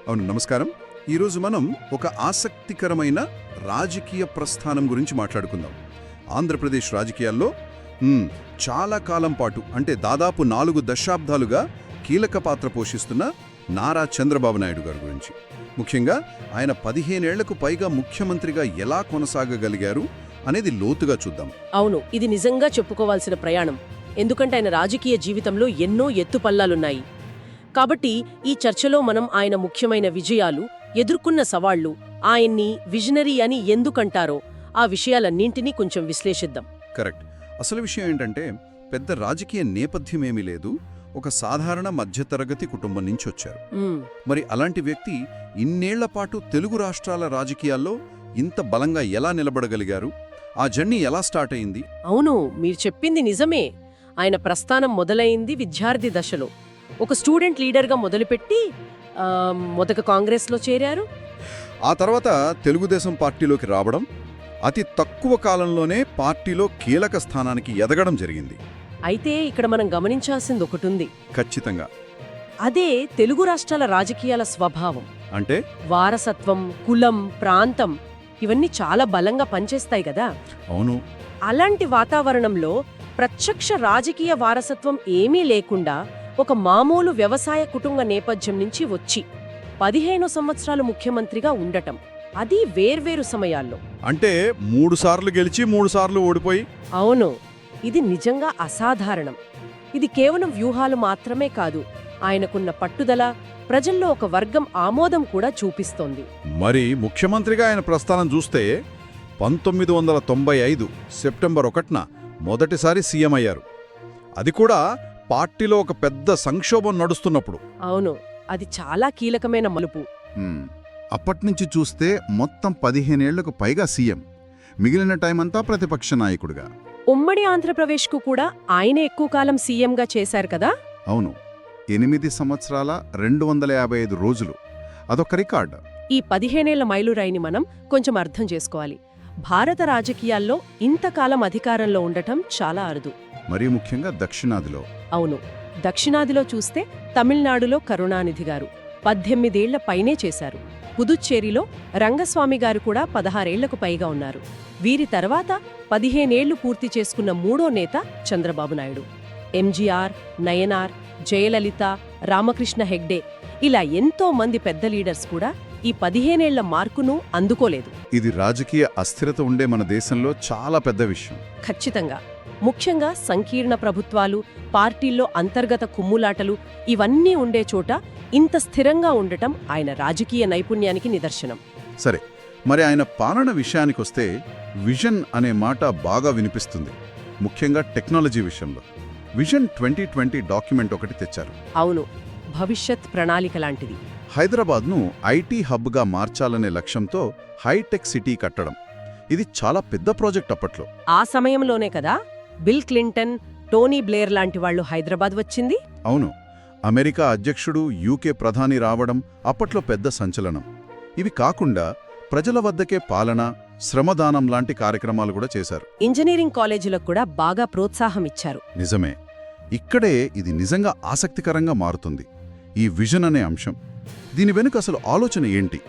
అవును, నమస్కారం. ఈరోజు మనం ఒక ఆసక్తికరమైన రాజకీయ ప్రస్థానం గురించి మాట్లాడుకుందాం. ఆంధ్రప్రదేశ్ రాజకీయాల్లో చాలా కాలం పాటు అంటే దాదాపు 4 దశాబ్దాలుగా కీలక పాత్ర పోషిస్తున్న నారా చంద్రబాబు నాయుడు గారి గురించి. ముఖ్యంగా ఆయన 15 ఏళ్లకు పైగా ముఖ్యమంత్రిగా ఎలా కొనసాగగలిగారు అనేది లోతుగా చూద్దాం. అవును, ఇది నిజంగా చెప్పుకోవాల్సిన ప్రయాణం. ఎందుకంటే ఆయన రాజకీయ జీవితంలో ఎన్నో ఎత్తుపల్లాలున్నాయి. కాబట్టి ఈ చర్చలో మనం ఆయన ముఖ్యమైన విజయాలు, ఎదుర్కొన్న సవాళ్లు, ఆయన్ని విజనరీ అని ఎందుకంటారో ఆ విషయాలన్నింటినీ కొంచెం విశ్లేషిద్దాం. కరెక్ట్. అసలు విషయం ఏంటంటే పెద్ద రాజకీయ నేపథ్యమేమీ లేదు. ఒక సాధారణ మధ్యతరగతి కుటుంబం నుంచి వచ్చారు. మరి అలాంటి వ్యక్తి ఇన్నేళ్ల పాటు తెలుగు రాష్ట్రాల రాజకీయాల్లో ఇంత బలంగా ఎలా నిలబడగలిగారు? ఆ జర్నీ ఎలా స్టార్ట్ అయింది? అవును, మీరు చెప్పింది నిజమే. ఆయన ప్రస్థానం మొదలైంది విద్యార్థి దశలో. ఒక స్టూడెంట్ లీడర్గా మొదలుపెట్టి మొదట కాంగ్రెస్లో చేరారు. ఆ తర్వాత తెలుగుదేశం పార్టీలోకి రావడం, అతి తక్కువ కాలంలోనే పార్టీలో కీలక స్థానానికి ఎదగడం జరిగింది. అయితే ఇక్కడ మనం గమనించాల్సింది ఒకటుంది. ఖచ్చితంగా. అదే తెలుగు రాష్ట్రాల రాజకీయాల స్వభావం. అంటే వారసత్వం, కులం, ప్రాంతం ఇవన్నీ చాలా బలంగా పనిచేస్తాయి కదా. అవును. అలాంటి వాతావరణంలో ప్రత్యక్ష రాజకీయ వారసత్వం ఏమీ లేకుండా ఒక మామూలు వ్యవసాయ కుటుంబ నేపథ్యం నుంచి వచ్చి 15 సంవత్సరాలు ముఖ్యమంత్రిగా ఉండటం, అది వేర్వేరు సమయాల్లో. అంటే 3 సార్లు గెలిచి 3 సార్లు ఓడిపోయి. అవును, ఇది నిజంగా అసాధారణం. ఇది కేవలం వ్యూహాలు మాత్రమే కాదు, ఆయనకున్న పట్టుదల, ప్రజల్లో ఒక వర్గం ఆమోదం కూడా చూపిస్తోంది. మరి ముఖ్యమంత్రిగా ఆయన ప్రస్థానం చూస్తే 1995 సెప్టెంబర్ 1న మొదటిసారి సీఎం అయ్యారు. అది కూడా పార్టీలో ఒక పెద్ద సంక్షోభం నడుస్తున్నప్పుడు. అవును, అది చాలా కీలకమైన మలుపు. అప్పట్నుంచి చూస్తే మొత్తం 15 ఏళ్లకు పైగా సీఎం, మిగిలిన టైమంతా ప్రతిపక్ష నాయకుడిగా. ఉమ్మడి ఆంధ్రప్రదేశ్కు కూడా ఆయనే ఎక్కువ కాలం సీఎంగా చేశారు కదా. అవును, 8 సంవత్సరాల 255 రోజులు. అదొక రికార్డ్. ఈ 15 ఏళ్ల మైలురాయిని మనం కొంచెం అర్థం చేసుకోవాలి. భారత రాజకీయాల్లో ఇంతకాలం అధికారంలో ఉండటం చాలా అరుదు. మరీ ముఖ్యంగా దక్షిణాదిలో. అవును, దక్షిణాదిలో చూస్తే తమిళనాడులో కరుణానిధి గారు 18 ఏళ్ల పైనే చేశారు. పుదుచ్చేరిలో రంగస్వామి గారు కూడా 16 ఏళ్లకు పైగా ఉన్నారు. వీరి తర్వాత 15 ఏళ్లు పూర్తి చేసుకున్న మూడో నేత చంద్రబాబు నాయుడు. ఎంజీఆర్, నయనార్, జయలలిత, రామకృష్ణ హెగ్డే ఇలా ఎంతో మంది పెద్ద లీడర్స్ కూడా ఈ 15 ఏళ్ల మార్కును అందుకోలేదు. ఇది రాజకీయ అస్థిరత ఉండే మన దేశంలో చాలా పెద్ద విషయం. ఖచ్చితంగా. ముఖ్యంగా సంకీర్ణ ప్రభుత్వాలు, పార్టీల్లో అంతర్గత కుమ్ములాటలు ఇవన్నీ ఉండే చోట ఇంత స్థిరంగా ఉండటం ఆయన రాజకీయ నైపుణ్యానికి నిదర్శనం. సరే, మరి ఆయన పాలన విషయానికొస్తే విజన్ అనే మాట బాగా వినిపిస్తుంది, ముఖ్యంగా టెక్నాలజీ విషయంలో. విజన్ 2020 డాక్యుమెంట్ ఒకటి తెచ్చారు. అవును, భవిష్యత్ ప్రణాళిక లాంటిది. హైదరాబాద్ను ఐటీ హబ్గా మార్చాలనే లక్ష్యంతో హైటెక్ సిటీ కట్టడం. ఇది చాలా పెద్ద ప్రాజెక్ట్ అప్పట్లో. ఆ సమయంలోనే కదా బిల్ క్లింటన్, టోనీ బ్లేర్ లాంటి వాళ్లు హైదరాబాద్ వచ్చింది. అవును, అమెరికా అధ్యక్షుడు, యూకే ప్రధాని రావడం అప్పట్లో పెద్ద సంచలనం. ఇవి కాకుండా ప్రజల వద్దకే పాలన, శ్రమదానం లాంటి కార్యక్రమాలు కూడా చేశారు. ఇంజనీరింగ్ కాలేజీలకు కూడా బాగా ప్రోత్సాహం ఇచ్చారు. నిజమే. ఇక్కడే ఇది నిజంగా ఆసక్తికరంగా మారుతుంది, ఈ విజన్ అనే అంశం. దీని వెనుక అసలు ఆలోచన ఏంటి?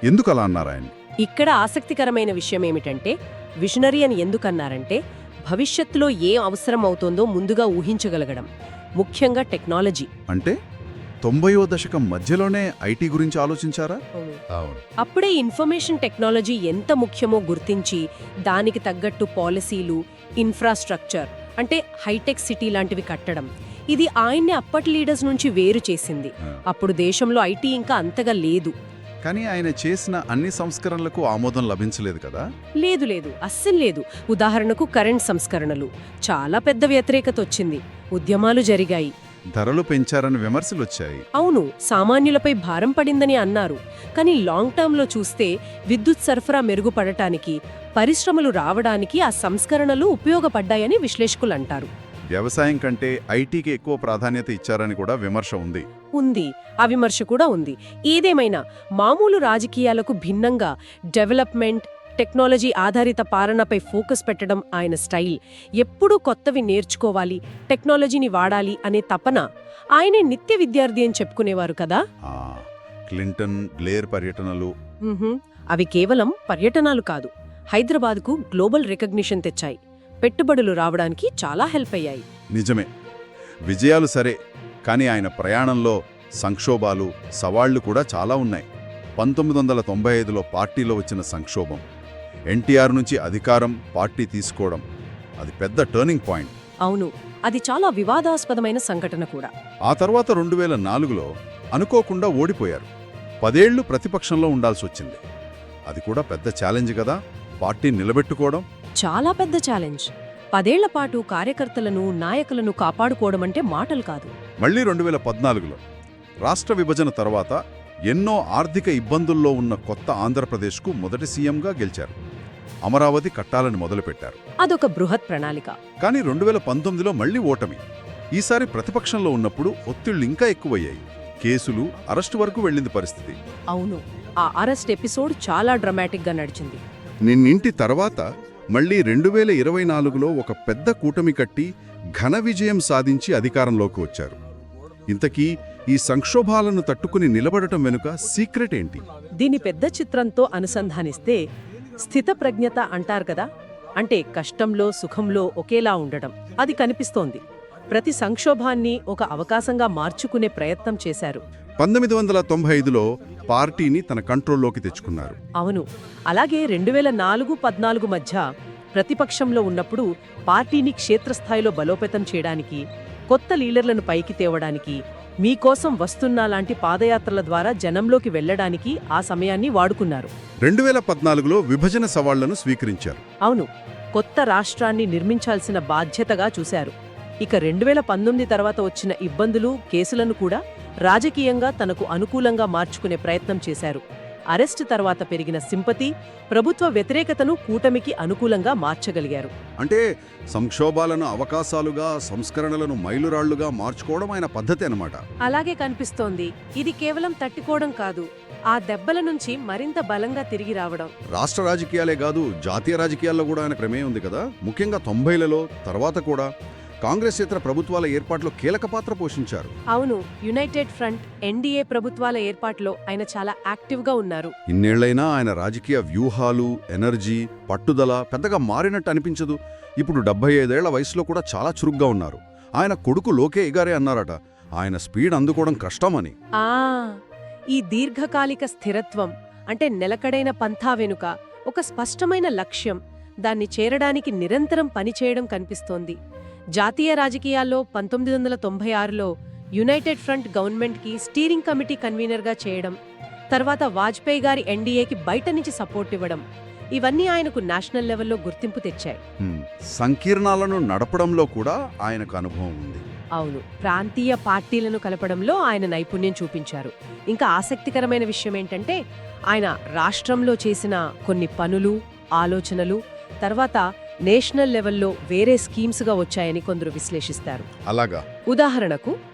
ఎందుకలా అన్నారాయన? ఇక్కడ ఆసక్తికరమైన విషయం ఏమిటంటే, విజనరీ అని ఎందుకన్నారంటే భవిష్యత్తులో ఏం అవసరం అవుతోందో ముందుగా ఊహించగలగడం, ముఖ్యంగా టెక్నాలజీ. అంటే 90వ దశకం మధ్యలోనే ఐటీ గురించి ఆలోచించారా? అవును. అప్పుడే ఇన్ఫర్మేషన్ టెక్నాలజీ ఎంత ముఖ్యమో గుర్తించి దానికి తగ్గట్టు పాలసీలు, ఇన్ఫ్రాస్ట్రక్చర్ అంటే హైటెక్ సిటీ లాంటివి కట్టడం. ఇది ఆయన్ని అప్పటి లీడర్స్ నుంచి వేరు చేసింది. అప్పుడు దేశంలో ఐటీ ఇంకా అంతగా లేదు. కానీ ఆయన చేసిన అన్ని సంస్కరణలకు ఆమోదం లభించలేదు కదా? లేదు, అస్సలు లేదు. ఉదాహరణకు కరెంట్ సంస్కరణలు చాలా పెద్ద వ్యతిరేకత వచ్చింది, ఉద్యమాలు జరిగాయి. ధరలు పెంచారని విమర్శలొచ్చాయి. అవును, సామాన్యులపై భారం పడిందని అన్నారు. కానీ లాంగ్ టర్మ్లో చూస్తే విద్యుత్ సరఫరా మెరుగుపడటానికి, పరిశ్రమలు రావడానికి ఆ సంస్కరణలు ఉపయోగపడ్డాయని విశ్లేషకులు అంటారు. వ్యవసాయం కంటే ఐటీకి ఎక్కువ ప్రాధాన్యత ఇచ్చారని కూడా విమర్శ ఉంది. ఆ విమర్శ కూడా ఉంది. ఏదేమైనా మామూలు రాజకీయాలకు భిన్నంగా డెవలప్మెంట్, టెక్నాలజీ ఆధారిత పాలనపై ఫోకస్ పెట్టడం ఆయన స్టైల్. ఎప్పుడూ కొత్తవి నేర్చుకోవాలి, టెక్నాలజీని వాడాలి అనే తపన. ఆయనే నిత్య విద్యార్థి అని చెప్పుకునేవారు కదా. క్లింటన్, బ్లేర్ పర్యటనలు. అవి కేవలం పర్యటనలు కాదు, హైదరాబాద్కు గ్లోబల్ రికగ్నిషన్ తెచ్చాయి, పెట్టుబడులు రావడానికి చాలా హెల్ప్ అయ్యాయి. నిజమే, విజయాలు సరే, కానీ ఆయన ప్రయాణంలో సంక్షోభాలు, సవాళ్లు కూడా చాలా ఉన్నాయి. 1995లో పార్టీలో వచ్చిన సంక్షోభం, ఎన్టీఆర్ నుంచి అధికారం, పార్టీ తీసుకోవడం, అది పెద్ద టర్నింగ్ పాయింట్. అవును, అది చాలా వివాదాస్పదమైన సంఘటన కూడా. ఆ తర్వాత 2004లో అనుకోకుండా ఓడిపోయారు. 10 ఏళ్లు ప్రతిపక్షంలో ఉండాల్సొచ్చింది. అది కూడా పెద్ద ఛాలెంజ్ కదా, పార్టీ నిలబెట్టుకోవడం. చాలా పెద్ద ఛాలెంజ్. 10 ఏళ్ల పాటు కార్యకర్తలను, నాయకులను కాపాడుకోవడమంటే మాటలు కాదు. మళ్ళీ 2014లో రాష్ట్ర విభజన తర్వాత ఎన్నో ఆర్థిక ఇబ్బందుల్లో ఉన్న కొత్త ఆంధ్రప్రదేశ్కు మొదటి సీఎంగా గెలిచారు. అమరావతి కట్టాలని మొదలుపెట్టారు. అదొక బృహత్ ప్రణాళిక. కానీ 2019లో మళ్లీ ఓటమి. ఈసారి ప్రతిపక్షంలో ఉన్నప్పుడు ఒత్తిళ్లు ఇంకా ఎక్కువయ్యాయి. కేసులు, అరెస్టు వరకు వెళ్ళింది పరిస్థితి. అవును, ఆ అరెస్ట్ ఎపిసోడ్ చాలా డ్రమాటిక్గా నడిచింది. నిన్నింటి తర్వాత మళ్లీ 2024లో ఒక పెద్ద కూటమి కట్టి ఘన విజయం సాధించి అధికారంలోకి వచ్చారు. ఇంతకీ ఈ సంక్షోభాలను తట్టుకుని నిలబడటం వెనుక సీక్రెట్ ఏంటి? దీని పెద్ద చిత్రంతో అనుసంధానిస్తే స్థితప్రజ్ఞత అంటారు కదా, అంటే కష్టంలో, సుఖంలో ఒకేలా ఉండడం, అది కనిపిస్తోంది. ప్రతి సంక్షోభాన్ని ఒక అవకాశంగా మార్చుకునే ప్రయత్నం చేశారు. 1995లో పార్టీని తన కంట్రోల్లోకి తెచ్చుకున్నారు. అవును, అలాగే 2004-14 మధ్య ప్రతిపక్షంలో ఉన్నప్పుడు పార్టీని క్షేత్రస్థాయిలో బలోపేతం చేయడానికి, కొత్త లీడర్లను పైకి తేవడానికి, మీకోసం వస్తున్నా లాంటి పాదయాత్రల ద్వారా జనంలోకి వెళ్లడానికి ఆ సమయాన్ని వాడుకున్నారు. 2014లో విభజన సవాళ్లను స్వీకరించారు. అవును, కొత్త రాష్ట్రాన్ని నిర్మించాల్సిన బాధ్యతగా చూశారు. ఇక 2019 తర్వాత వచ్చిన ఇబ్బందులు, కేసులను కూడా రాజకీయంగా తనకు అనుకూలంగా మార్చుకునే ప్రయత్నం చేశారు. అరెస్టు తర్వాత పెరిగిన సింపతి, ప్రభుత్వ వ్యతిరేకతను కూటమికి అనుకూలంగా మార్చగలిగారు. అంటే సంక్షోభాలను అవకాశాలుగా, సంస్కరణలను మైలురాళ్లుగా మార్చుకోవడం ఆయన పద్ధతి అన్నమాట. అలాగే కనిపిస్తోంది. ఇది కేవలం తట్టుకోవడం కాదు, ఆ దెబ్బల నుంచి మరింత బలంగా తిరిగి రావడం. రాష్ట్ర రాజకీయాలే కాదు, జాతీయ రాజకీయాల్లో కూడా ఆయన ప్రమేయం ఉంది కదా. ముఖ్యంగా 90లలో తర్వాత కూడా కాంగ్రెస్ ఇతర ప్రభుత్వాల ఏర్పాట్లో కీలక పాత్ర పోషించారు. అవును, యునైటెడ్ ఫ్రంట్, ఎన్డీఏ ప్రభుత్వాల ఏర్పాట్లో ఆయన చాలా యాక్టివ్గా ఉన్నారు. ఇన్నేళ్లైనా ఆయన రాజకీయ వ్యూహాలు, ఎనర్జీ, పట్టుదల పెద్దగా మారినట్టు అనిపించదు. ఇప్పుడు 75 ఏళ్ల వయసులో కూడా చాలా చురుగ్గా ఉన్నారు. ఆయన కొడుకు లోకే గారే అన్నారట, ఆయన స్పీడ్ అందుకోవడం కష్టమని. ఈ దీర్ఘకాలిక స్థిరత్వం, అంటే నిలకడైన పంథా వెనుక ఒక స్పష్టమైన లక్ష్యం, దాన్ని చేరడానికి నిరంతరం పనిచేయడం కనిపిస్తోంది. జాతీయ రాజకీయాల్లో 1996లో యునైటెడ్ ఫ్రంట్ గవర్నమెంట్కి స్టీరింగ్ కమిటీ కన్వీనర్గా చేయడం, తర్వాత వాజ్పేయి గారి ఎన్డీఏకి బయట నుంచి సపోర్ట్ ఇవ్వడం, ఇవన్నీ ఆయనకు నేషనల్ లెవెల్లో గుర్తింపు తెచ్చాయి. సంకీర్ణాలను నడపడంలో కూడా ఆయనకు అనుభవం ఉంది. అవును, ప్రాంతీయ పార్టీలను కలపడంలో ఆయన నైపుణ్యం చూపించారు. ఇంకా ఆసక్తికరమైన విషయం ఏంటంటే, ఆయన రాష్ట్రంలో చేసిన కొన్ని పనులు, ఆలోచనలు తర్వాత నేషనల్ లెవెల్లో వేరే స్కీమ్స్గా వచ్చాయని కొందరు విశ్లేషిస్తారు. అలాగా?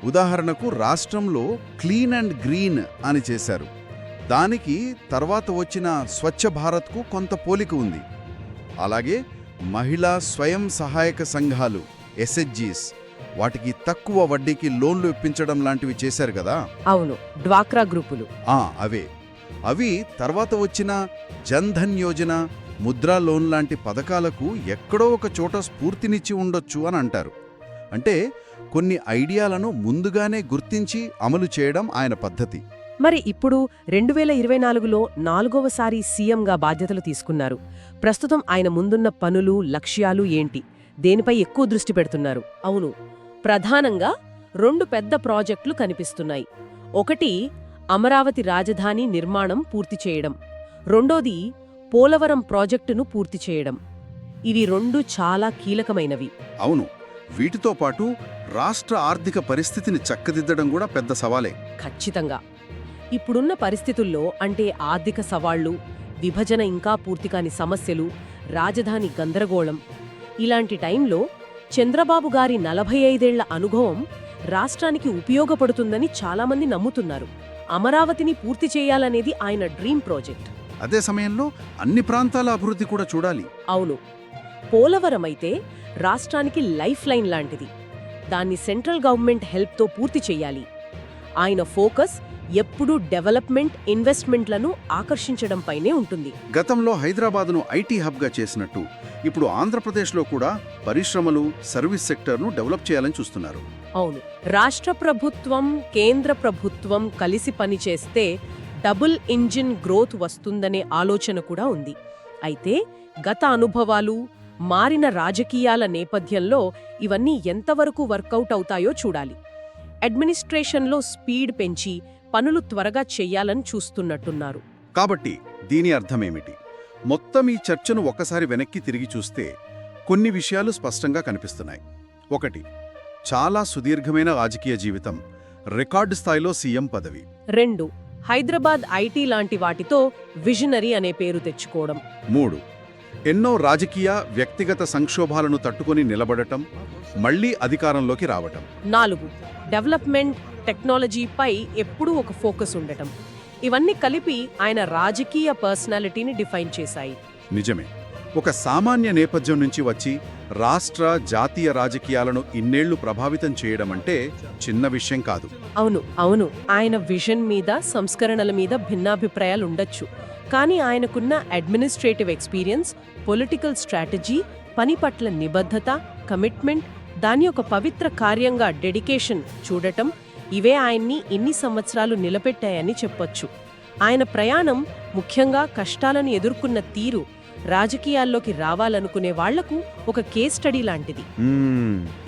ఉదాహరణకు రాష్ట్రంలో క్లీన్ అండ్ గ్రీన్ అని చేశారు. దానికి తర్వాత వచ్చిన స్వచ్ఛ భారత్కు కొంత పోలిక ఉంది. అలాగే మహిళా స్వయం సహాయక సంఘాలు, ఎస్హెచ్జీస్, వాటికి తక్కువ వడ్డీకి లోన్లు ఇప్పించడం లాంటివి చేశారు కదా. అవును, డ్వాక్రా గ్రూపులు. అవి తర్వాత వచ్చిన జన్ధన్ యోజన, ముద్రా లోన్ లాంటి పథకాలకు ఎక్కడో ఒక చోట స్ఫూర్తినిచ్చి ఉండొచ్చు అని అంటారు. అంటే కొన్ని ఐడియాలను ముందుగానే గుర్తించి అమలు చేయడం ఆయన పద్ధతి. మరి ఇప్పుడు 2024లో 4వసారి సీఎంగా బాధ్యతలు తీసుకున్నారు. ప్రస్తుతం ఆయన ముందున్న పనులు, లక్ష్యాలు ఏంటి? దేనిపై ఎక్కువ దృష్టి పెడుతున్నారు? అవును, ప్రధానంగా 2 పెద్ద ప్రాజెక్టులు కనిపిస్తున్నాయి. ఒకటి అమరావతి రాజధాని నిర్మాణం పూర్తి చేయడం, రెండోది పోలవరం ప్రాజెక్టును పూర్తి చేయడం. ఇవి 2 చాలా కీలకమైనవి. అవును, వీటితో పాటు రాష్ట్ర ఆర్థిక పరిస్థితిని చక్కదిద్దడం కూడా పెద్ద సవాలే. ఖచ్చితంగా. ఇప్పుడున్న పరిస్థితుల్లో, అంటే ఆర్థిక సవాళ్లు, విభజన ఇంకా పూర్తికాని సమస్యలు, రాజధాని గందరగోళం, ఇలాంటి టైంలో చంద్రబాబు గారి 45 ఏళ్ల అనుభవం రాష్ట్రానికి ఉపయోగపడుతుందని చాలామంది నమ్ముతున్నారు. అమరావతిని పూర్తి చేయాలనేది ఆయన డ్రీమ్ ప్రాజెక్ట్. అదే సమయంలో అన్ని ప్రాంతాల అభివృద్ధి కూడా చూడాలి. అవును, పోలవరం అయితే రాష్ట్రానికి లైఫ్ లైన్ లాంటిది. దాన్ని సెంట్రల్ గవర్నమెంట్ హెల్ప్తో పూర్తి చెయ్యాలి. ఆయన ఫోకస్ ఎప్పుడూ డెవలప్మెంట్, ఇన్వెస్ట్మెంట్లను ఆకర్షించడంపైనే ఉంటుంది. గతంలో హైదరాబాదును ఐటీ హబ్గా చేసినట్టు ఇప్పుడు ఆంధ్రప్రదేశ్లో కూడా పరిశ్రమలు, సర్వీస్ సెక్టర్ను డెవలప్ చేయాలని చూస్తున్నారు. అవును, రాష్ట్ర ప్రభుత్వం, కేంద్ర ప్రభుత్వం కలిసి పనిచేస్తే డబుల్ ఇంజిన్ గ్రోత్ వస్తుందనే ఆలోచన కూడా ఉంది. అయితే గత అనుభవాలు, మారిన రాజకీయాల నేపథ్యంలో ఇవన్నీ ఎంతవరకు వర్కౌట్ అవుతాయో చూడాలి. అడ్మినిస్ట్రేషన్లో స్పీడ్ పెంచి పనులు త్వరగా చెయ్యాలని చూస్తున్నట్టున్నారు. కాబట్టి దీని అర్థమేమిటి? మొత్తం ఈ చర్చను ఒక్కసారి వెనక్కి తిరిగి చూస్తే కొన్ని విషయాలు స్పష్టంగా కనిపిస్తున్నాయి. 1. చాలా సుదీర్ఘమైన రాజకీయ జీవితం, రికార్డు స్థాయిలో సీఎం పదవి. 2. హైదరాబాద్ ఐటీ లాంటి వాటితో విజనరీ అనే పేరు తెచ్చుకోవడం. 3. ఎన్నో రాజకీయ, వ్యక్తిగత సంక్షోభాలను తట్టుకొని నిలబడటం, మళ్లీ అధికారంలోకి రావటం. 4. డెవలప్మెంట్, టెక్నాలజీపై ఎప్పుడూ ఒక ఫోకస్ ఉండటం. ఇవన్నీ కలిపి ఆయన రాజకీయ పర్సనాలిటీని డిఫైన్ చేశాయి. నిజమే. ఒక సామాన్య నేపథ్యం నుంచి వచ్చి రాష్ట్ర, జాతీయ రాజకీయాలను ఇన్నేళ్లు ప్రభావితం చేయడమంటే చిన్న విషయం కాదు. అవును, ఆయన విజన్ మీద, సంస్కరణల మీద భిన్నాభిప్రాయాలుండొచ్చు. కానీ ఆయనకున్న అడ్మినిస్ట్రేటివ్ ఎక్స్పీరియన్స్, పొలిటికల్ స్ట్రాటజీ, పని పట్ల నిబద్ధత, కమిట్మెంట్, దాని ఒక పవిత్ర కార్యంగా డెడికేషన్ చూడటం, ఇవే ఆయన్ని ఇన్ని సంవత్సరాలు నిలబెట్టాయని చెప్పొచ్చు. ఆయన ప్రయాణం, ముఖ్యంగా కష్టాలను ఎదుర్కొన్న తీరు, రాజకీయాల్లోకి రావాలనుకునే వాళ్లకు ఒక కేస్ స్టడీ లాంటిది.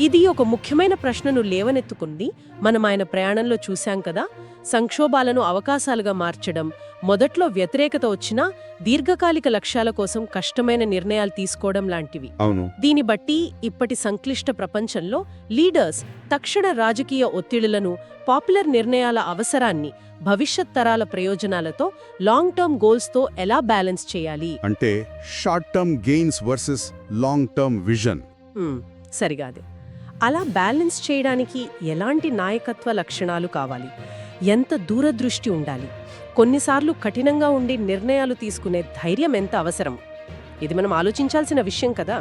ఇది ఒక ముఖ్యమైన ప్రశ్నను లేవనెత్తుకుంది. మనం ఆయన ప్రయాణంలో చూశాం కదా, సంక్షోభాలను అవకాశాలుగా మార్చడం, మొదట్లో వ్యతిరేకత వచ్చినా దీర్ఘకాలిక లక్ష్యాల కోసం కష్టమైన నిర్ణయాలు తీసుకోవడం లాంటివి. దీని బట్టి ఇప్పటి సంక్లిష్ట ప్రపంచంలో లీడర్స్ తక్షణ రాజకీయ ఒత్తిడులను, పాపులర్ నిర్ణయాల అవసరాన్ని భవిష్యత్ తరాల ప్రయోజనాలతో, లాంగ్ టర్మ్ గోల్స్తో ఎలా బ్యాలెన్స్ చేయాలి అంటే short term gains versus long term vision. సరిగాదే. అలా బ్యాలెన్స్ చేయడానికి ఎలాంటి నాయకత్వ లక్షణాలు కావాలి, ఎంత దూరదృష్టి ఉండాలి, కొన్నిసార్లు కఠినంగా ఉండి నిర్ణయాలు తీసుకునే ధైర్యం ఎంత అవసరం, ఇది మనం ఆలోచించాల్సిన విషయం కదా.